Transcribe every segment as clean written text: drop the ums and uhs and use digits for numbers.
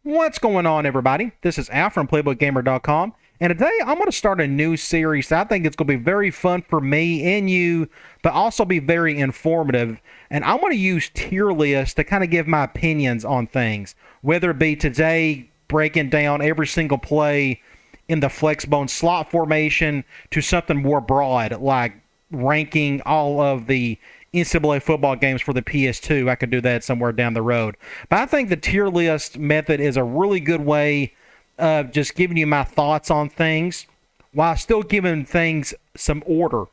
What's going on, everybody? This is Al from PlaybookGamer.com, and today I'm going to start a new series that I think it's going to be very fun for me and you, but also be very informative. And I'm going to use tier lists to kind of give my opinions on things, whether it be today breaking down every single play in the Flexbone Slot formation to something more broad, like ranking all of the NCAA football games for the PS2. I could do that somewhere down the road. But I think the tier list method is a really good way of just giving you my thoughts on things while still giving things some order,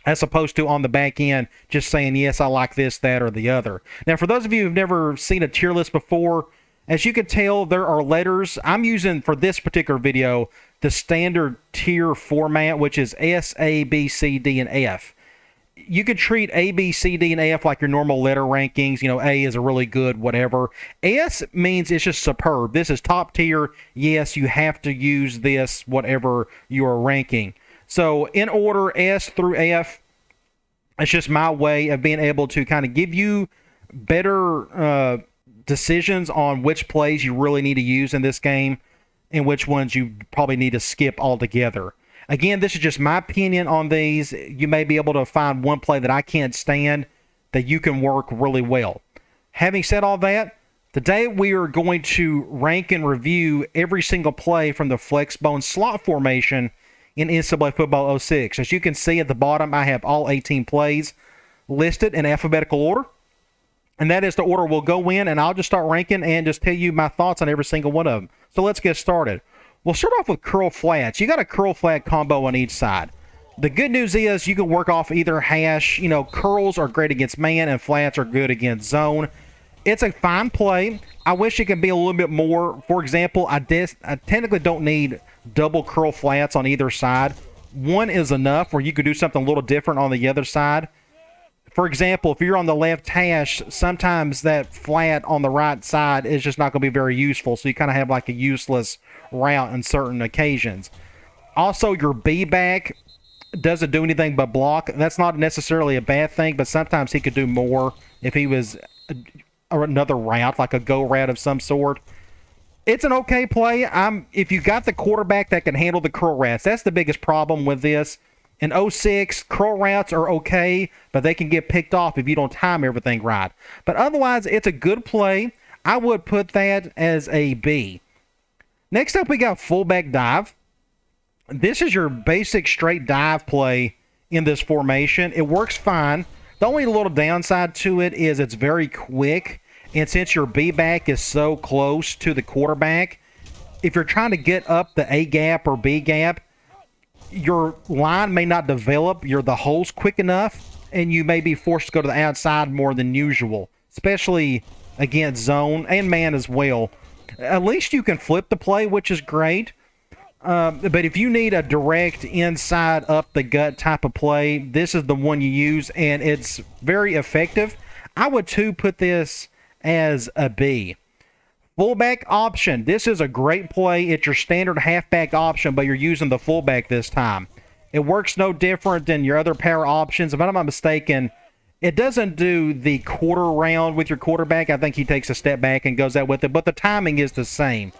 as opposed to on the back end just saying, yes, I like this, that, or the other. Now, for those of you who've never seen a tier list before, as you can tell, there are letters. I'm using, for this particular video, the standard tier format, which is S, A, B, C, D, and F. You could treat A, B, C, D, and F like your normal letter rankings. You know, A is a really good whatever. S means it's just superb. This is top tier. Yes, you have to use this whatever you are ranking. So in order, S through F, it's just my way of being able to kind of give you better decisions on which plays you really need to use in this game and which ones you probably need to skip altogether. Again, this is just my opinion on these. You may be able to find one play that I can't stand that you can work really well. Having said all that, today we are going to rank and review every single play from the Flexbone Slot formation in NCAA Football 06. As you can see at the bottom, I have all 18 plays listed in alphabetical order. And that is the order we'll go in, and I'll just start ranking and just tell you my thoughts on every single one of them. So let's get started. We'll start off with curl flats. You got a curl flat combo on each side. The good news is you can work off either hash. You know, curls are great against man and flats are good against zone. It's a fine play. I wish it could be a little bit more. For example, I technically don't need double curl flats on either side. One is enough, where you could do something a little different on the other side. For example, if you're on the left hash, sometimes that flat on the right side is just not going to be very useful. So you kind of have like a useless route on certain occasions. Also, your B back doesn't do anything but block. That's not necessarily a bad thing, but sometimes he could do more if he was another route, like a go route of some sort. It's an okay play. If you got the quarterback that can handle the curl routes, that's the biggest problem with this. In 06, curl routes are okay, but they can get picked off if you don't time everything right. But otherwise, it's a good play. I would put that as a B. Next up, we got Fullback Dive. This is your basic straight dive play in this formation. It works fine. The only little downside to it is it's very quick. And since your B back is so close to the quarterback, if you're trying to get up the A gap or B gap, your line may not develop the holes quick enough, and you may be forced to go to the outside more than usual, especially against zone and man as well. At least you can flip the play, which is great. But if you need a direct inside up the gut type of play, this is the one you use, and it's very effective. I would too put this as a B. Fullback option. This is a great play. It's your standard halfback option, but you're using the fullback this time. It works no different than your other power options. If I'm not mistaken, it doesn't do the quarter round with your quarterback. I think he takes a step back and goes out with it, but the timing is the same.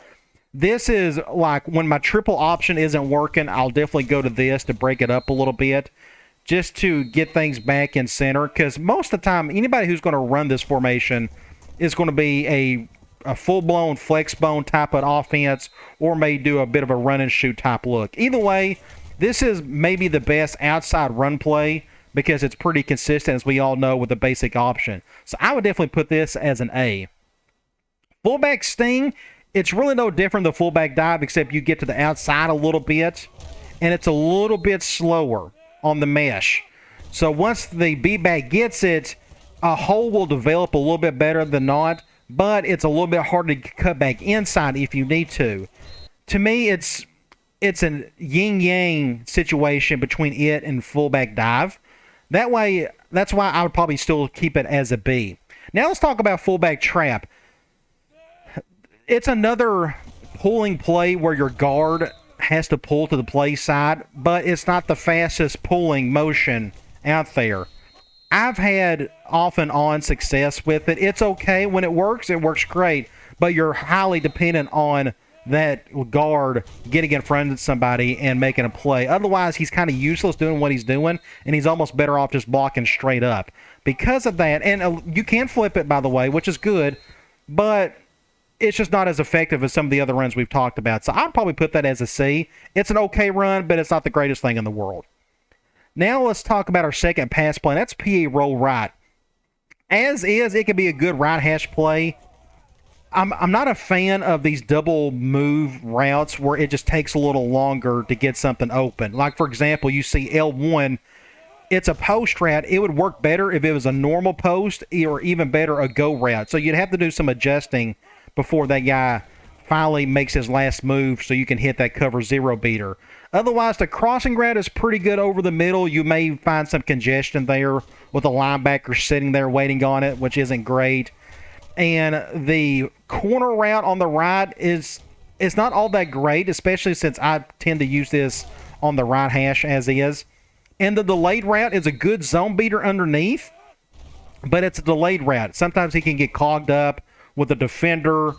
This is like when my triple option isn't working, I'll definitely go to this to break it up a little bit just to get things back in center, because most of the time, anybody who's going to run this formation is going to be a full-blown flexbone type of offense, or may do a bit of a run-and-shoot type look. Either way, this is maybe the best outside run play because it's pretty consistent, as we all know, with the basic option. So I would definitely put this as an A. Fullback sting, it's really no different than fullback dive, except you get to the outside a little bit, and it's a little bit slower on the mesh. So once the B-back gets it, a hole will develop a little bit better than not, but it's a little bit harder to cut back inside if you need to. To me, it's a yin-yang situation between it and fullback dive. That's why I would probably still keep it as a B. Now let's talk about fullback trap. It's another pulling play where your guard has to pull to the play side, but it's not the fastest pulling motion out there. I've had off and on success with it. It's okay when it works great. but you're highly dependent on that guard getting in front of somebody and making a play. Otherwise, he's kind of useless doing what he's doing, and he's almost better off just blocking straight up. Because of that, and you can flip it, by the way, which is good, but it's just not as effective as some of the other runs we've talked about. So I'd probably put that as a C. It's an okay run, but it's not the greatest thing in the world. Now let's talk about our second pass play. That's PA roll right. As is, it can be a good right hash play. I'm not a fan of these double move routes where it just takes a little longer to get something open. Like, for example, you see L1, it's a post route. It would work better if it was a normal post, or even better, a go route. So you'd have to do some adjusting before that guy finally makes his last move so you can hit that cover zero beater. Otherwise, the crossing route is pretty good over the middle. You may find some congestion there with a linebacker sitting there waiting on it, which isn't great. And the corner route on the right is not all that great, especially since I tend to use this on the right hash as is. And the delayed route is a good zone beater underneath, but it's a delayed route. Sometimes he can get clogged up with a defender,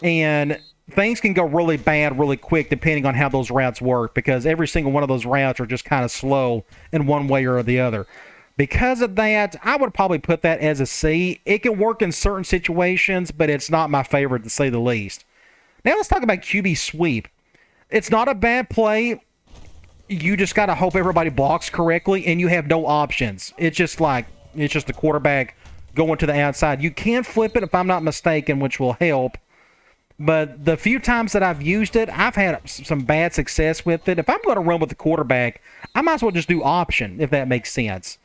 and things can go really bad really quick depending on how those routes work, because every single one of those routes are just kind of slow in one way or the other. Because of that, I would probably put that as a C. It can work in certain situations, but it's not my favorite to say the least. Now let's talk about QB sweep. It's not a bad play. You just got to hope everybody blocks correctly, and you have no options. It's just the quarterback going to the outside. You can flip it if I'm not mistaken, which will help. But the few times that I've used it, I've had some bad success with it. If I'm going to run with the quarterback, I might as well just do option, if that makes sense.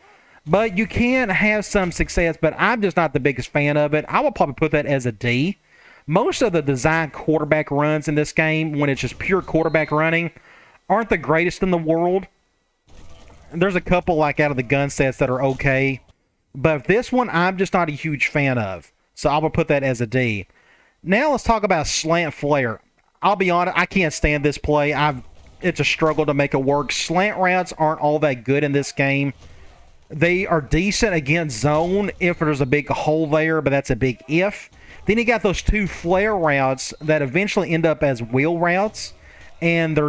But you can have some success, but I'm just not the biggest fan of it. I will probably put that as a D. Most of the design quarterback runs in this game, when it's just pure quarterback running, aren't the greatest in the world. There's a couple like out of the gun sets that are okay. But this one, I'm just not a huge fan of. So I will put that as a D. Now let's talk about slant flare. I'll be honest, I can't stand this play. It's a struggle to make it work. Slant routes aren't all that good in this game. They are decent against zone if there's a big hole there, but that's a big if. Then you got those two flare routes that eventually end up as wheel routes, and they're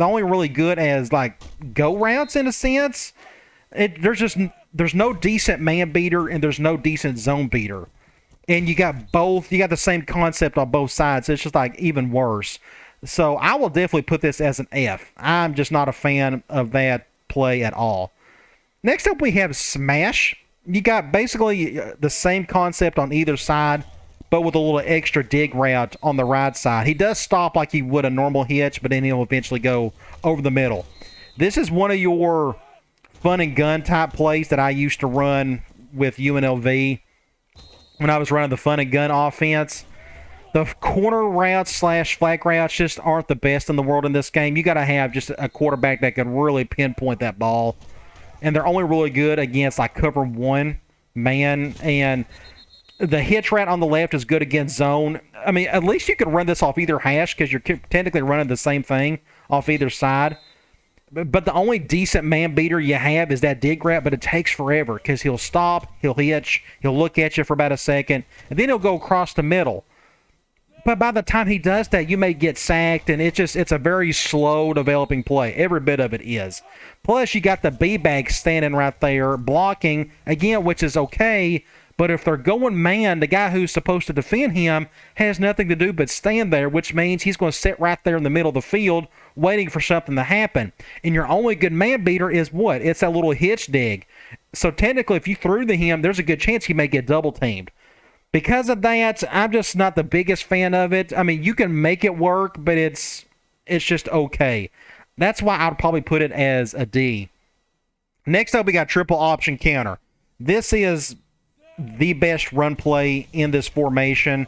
only really good as like go routes in a sense. There's no decent man beater and there's no decent zone beater, and you got both. You got the same concept on both sides. It's just like even worse. So I will definitely put this as an F. I'm just not a fan of that play at all. Next up, we have smash. You got basically the same concept on either side, but with a little extra dig route on the right side. He does stop like he would a normal hitch, but then he'll eventually go over the middle. This is one of your fun and gun type plays that I used to run with UNLV when I was running the fun and gun offense. The corner routes / flag routes just aren't the best in the world in this game. You got to have just a quarterback that can really pinpoint that ball. And they're only really good against like cover one man. And the hitch route on the left is good against zone. I mean, at least you can run this off either hash because you're technically running the same thing off either side. But the only decent man beater you have is that dig route, but it takes forever because he'll stop, he'll hitch, he'll look at you for about a second, and then he'll go across the middle. But by the time he does that, you may get sacked, and it's a very slow developing play. Every bit of it is. Plus, you got the B-bag standing right there blocking, again, which is okay. But if they're going man, the guy who's supposed to defend him has nothing to do but stand there, which means he's going to sit right there in the middle of the field waiting for something to happen. And your only good man beater is what? It's that little hitch dig. So technically, if you threw to him, there's a good chance he may get double teamed. Because of that, I'm just not the biggest fan of it. I mean, you can make it work, but it's just okay. That's why I'd probably put it as a D. Next up, we got triple option counter. This is the best run play in this formation.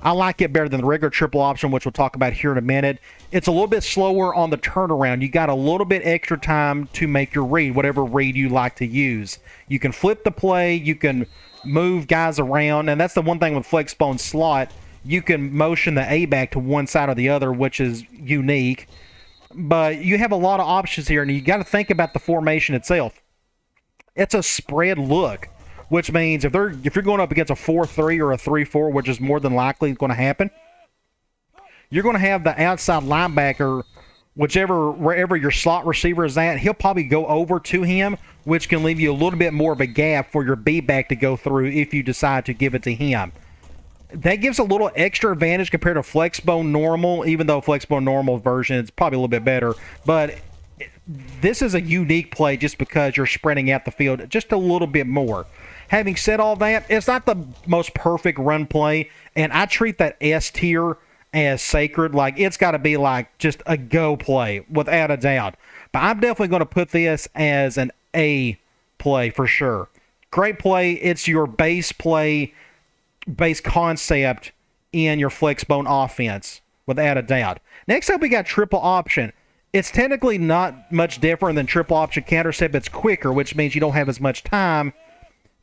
I like it better than the regular triple option, which we'll talk about here in a minute. It's a little bit slower on the turnaround. You got a little bit extra time to make your read, whatever read you like to use. You can flip the play, you can move guys around, and that's the one thing with Flexbone Slot. You can motion the A back to one side or the other, which is unique. But you have a lot of options here, and you got to think about the formation itself. It's a spread look, which means if you're going up against a 4-3 or a 3-4, which is more than likely going to happen, you're going to have the outside linebacker, wherever your slot receiver is at, he'll probably go over to him, which can leave you a little bit more of a gap for your B-back to go through if you decide to give it to him. That gives a little extra advantage compared to Flexbone Normal, even though Flexbone Normal version is probably a little bit better. But this is a unique play just because you're spreading out the field just a little bit more. Having said all that, it's not the most perfect run play, and I treat that S tier as sacred. Like, it's got to be like just a go play without a doubt. But I'm definitely going to put this as an A play for sure. Great play. It's your base play, base concept in your Flexbone offense without a doubt. Next up, we got triple option. It's technically not much different than triple option counter set, but it's quicker, which means you don't have as much time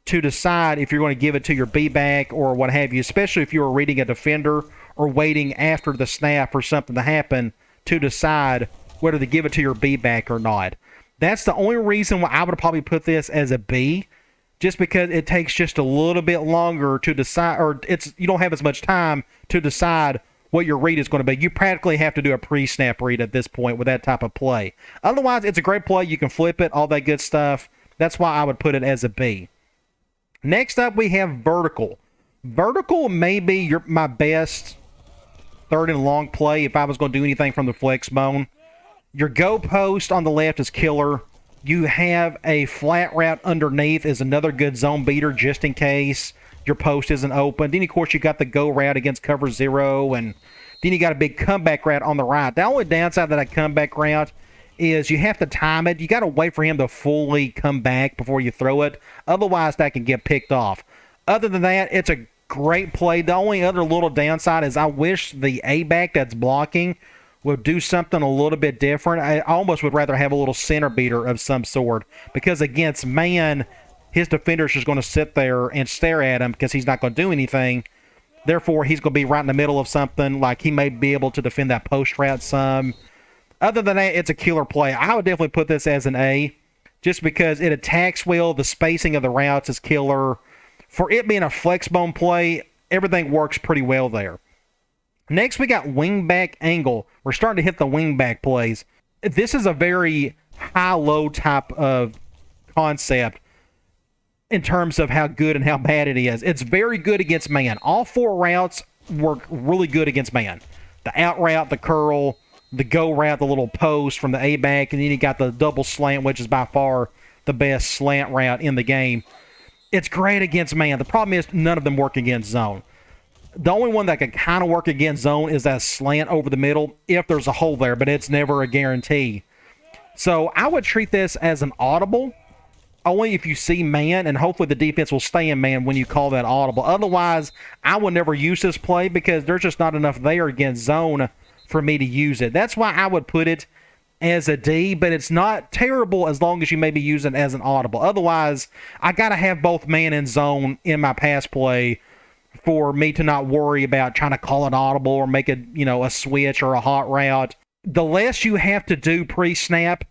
to decide if you're going to give it to your B-back or what have you, especially if you were reading a defender or waiting after the snap for something to happen to decide whether to give it to your B-back or not. That's the only reason why I would probably put this as a B, just because it takes just a little bit longer to decide, or you don't have as much time to decide what your read is going to be. You practically have to do a pre-snap read at this point with that type of play. Otherwise, it's a great play. You can flip it, all that good stuff. That's why I would put it as a B. Next up, we have vertical. Vertical may be my best third and long play if I was going to do anything from the Flexbone. Your go post on the left is killer. You have a flat route underneath is another good zone beater just in case your post isn't open. Then, of course, you got the go route against cover 0, and then you got a big comeback route on the right. The only downside to that comeback route is you have to time it. You got to wait for him to fully come back before you throw it. Otherwise, that can get picked off. Other than that, it's a great play. The only other little downside is I wish the A-back that's blocking would do something a little bit different. I almost would rather have a little center beater of some sort, because against man, his defender's just going to sit there and stare at him because he's not going to do anything. Therefore, he's going to be right in the middle of something. Like, he may be able to defend that post route some. Other than that, it's a killer play. I would definitely put this as an A, just because it attacks well. The spacing of the routes is killer. For it being a Flexbone play, everything works pretty well there. Next, we got wingback angle. We're starting to hit the wingback plays. This is a very high-low type of concept in terms of how good and how bad it is. It's very good against man. All 4 routes work really good against man. The out route, the curl, the go route, the little post from the A-back, and then you got the double slant, which is by far the best slant route in the game. It's great against man. The problem is none of them work against zone. The only one that can kind of work against zone is that slant over the middle if there's a hole there, but it's never a guarantee. So I would treat this as an audible only if you see man, and hopefully the defense will stay in man when you call that audible. Otherwise, I would never use this play because there's just not enough there against zone for me to use it. That's why I would put it as a D, but it's not terrible as long as you maybe use it as an audible. Otherwise, I got to have both man and zone in my pass play for me to not worry about trying to call an audible or make a switch or a hot route. The less you have to do pre-snap,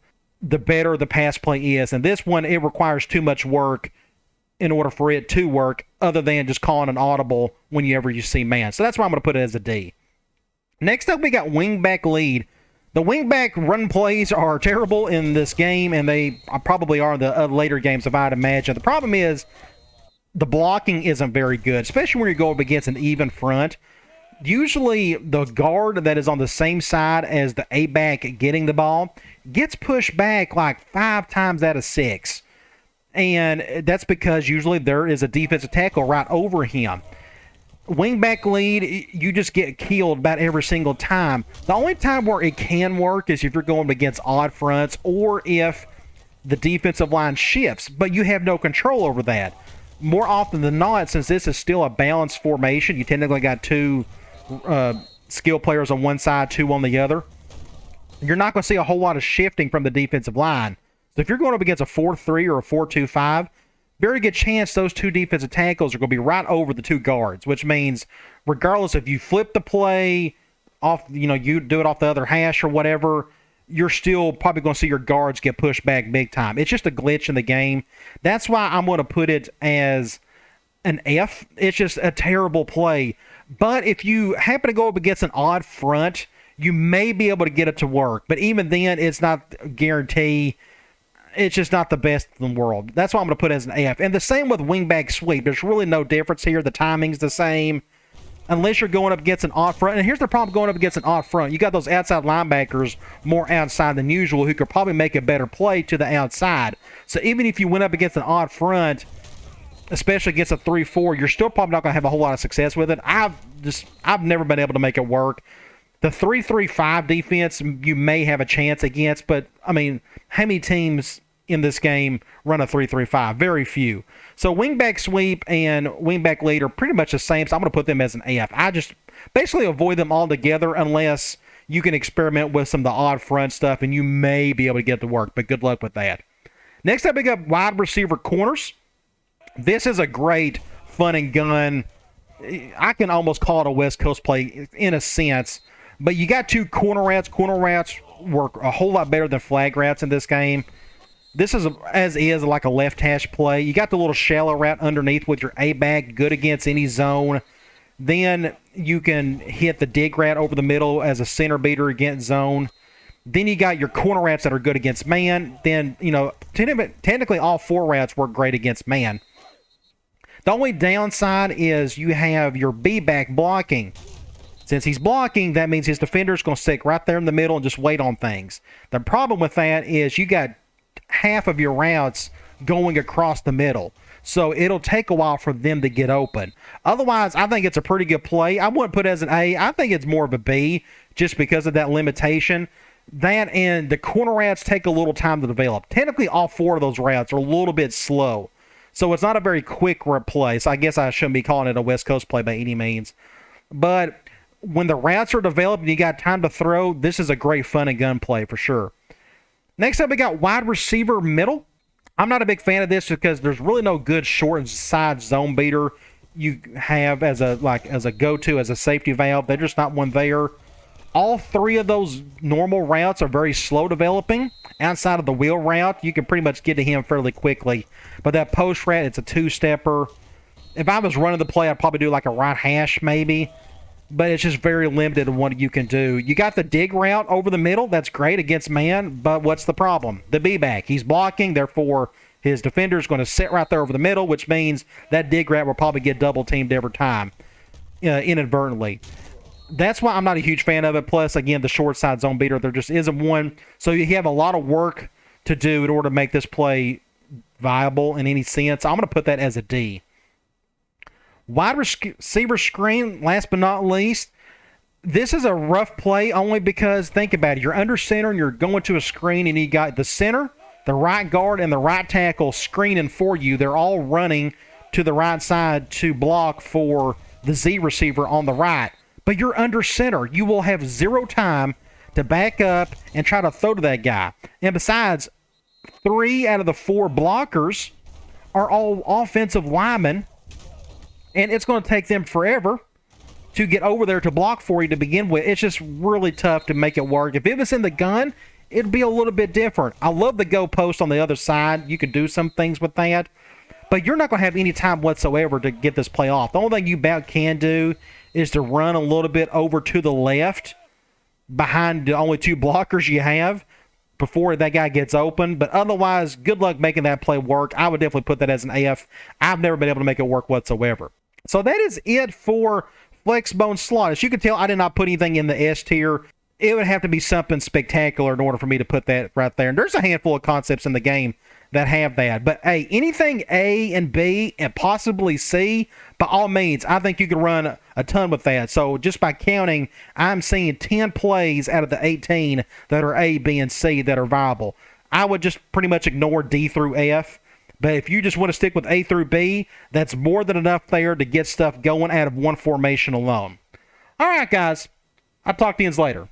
the better the pass play is. And this one, it requires too much work in order for it to work, other than just calling an audible whenever you see man. So that's why I'm going to put it as a D. Next up, we got wingback lead. The wingback run plays are terrible in this game, and they probably are in the later games, if I'd imagine. The problem is the blocking isn't very good, especially when you're going up against an even front. Usually the guard that is on the same side as the A-back getting the ball gets pushed back like 5 times out of 6. And that's because usually there is a defensive tackle right over him. Wingback lead, you just get killed about every single time. The only time where it can work is if you're going against odd fronts or if the defensive line shifts, but you have no control over that. More often than not, since this is still a balanced formation, you technically got 2 skill players on one side, 2 on the other. You're not going to see a whole lot of shifting from the defensive line. So if you're going up against a 4-3 or a 4-2-5, very good chance those 2 defensive tackles are going to be right over the 2 guards, which means regardless if you flip the play off, you do it off the other hash or whatever, you're still probably going to see your guards get pushed back big time. It's just a glitch in the game. That's why I'm going to put it as an F. It's just a terrible play. But if you happen to go up against an odd front, you may be able to get it to work. But even then, it's not a guarantee. It's just not the best in the world. That's why I'm going to put it as an F. And the same with wingback sweep. There's really no difference here. The timing's the same. Unless you're going up against an odd front. And here's the problem going up against an odd front. You got those outside linebackers more outside than usual who could probably make a better play to the outside. So even if you went up against an odd front, especially against a 3-4, you're still probably not going to have a whole lot of success with it. I've never been able to make it work. The 3-3-5 defense you may have a chance against, but, I mean, how many teams in this game run a 3-3-5? Very few. So wingback sweep and wingback lead are pretty much the same, so I'm going to put them as an AF. I just basically avoid them altogether unless you can experiment with some of the odd front stuff, and you may be able to get it to work, but good luck with that. Next up, we got wide receiver corners. This is a great fun and gun. I can almost call it a West Coast play in a sense. But you got two corner routes. Corner routes work a whole lot better than flag routes in this game. This is, as is, like a left hash play. You got the little shallow route underneath with your A-back, good against any zone. Then you can hit the dig route over the middle as a center beater against zone. Then you got your corner routes that are good against man. Then, you know, technically all four routes work great against man. The only downside is you have your B-back blocking. Since he's blocking, that means his defender's going to stick right there in the middle and just wait on things. The problem with that is you got half of your routes going across the middle. So it'll take a while for them to get open. Otherwise, I think it's a pretty good play. I wouldn't put it as an A. I think it's more of a B just because of that limitation. That and the corner routes take a little time to develop. Technically, all four of those routes are a little bit slow. So it's not a very quick play. So I guess I shouldn't be calling it a West Coast play by any means. But when the routes are developed and you got time to throw, this is a great fun and gun play for sure. Next up, we got wide receiver middle. I'm not a big fan of this because there's really no good short and side zone beater you have as a go-to, as a safety valve. There's just not one there. All three of those normal routes are very slow developing. Outside of the wheel route, you can pretty much get to him fairly quickly. But that post route, it's a two-stepper. If I was running the play, I'd probably do like a right hash maybe. But it's just very limited in what you can do. You got the dig route over the middle. That's great against man, but what's the problem? The B-back. He's blocking, therefore his defender's going to sit right there over the middle, which means that dig route will probably get double-teamed every time, inadvertently. That's why I'm not a huge fan of it. Plus, again, the short side zone beater, there just isn't one. So you have a lot of work to do in order to make this play viable in any sense. I'm going to put that as a D. Wide receiver screen, last but not least, this is a rough play only because, think about it, you're under center and you're going to a screen and you got the center, the right guard, and the right tackle screening for you. They're all running to the right side to block for the Z receiver on the right. But you're under center. You will have zero time to back up and try to throw to that guy. And besides, 3 out of the 4 blockers are all offensive linemen. And it's going to take them forever to get over there to block for you to begin with. It's just really tough to make it work. If it was in the gun, it'd be a little bit different. I love the go post on the other side. You could do some things with that. But you're not going to have any time whatsoever to get this play off. The only thing you about can do is to run a little bit over to the left behind the only 2 blockers you have before that guy gets open. But otherwise, good luck making that play work. I would definitely put that as an AF. I've never been able to make it work whatsoever. So that is it for Flexbone Slot. As you can tell, I did not put anything in the S tier. It would have to be something spectacular in order for me to put that right there. And there's a handful of concepts in the game that have that. But, hey, anything A and B and possibly C, by all means, I think you could run a ton with that. So just by counting, I'm seeing 10 plays out of the 18 that are A, B, and C that are viable. I would just pretty much ignore D through F. But if you just want to stick with A through B, that's more than enough there to get stuff going out of one formation alone. All right, guys. I'll talk to you later.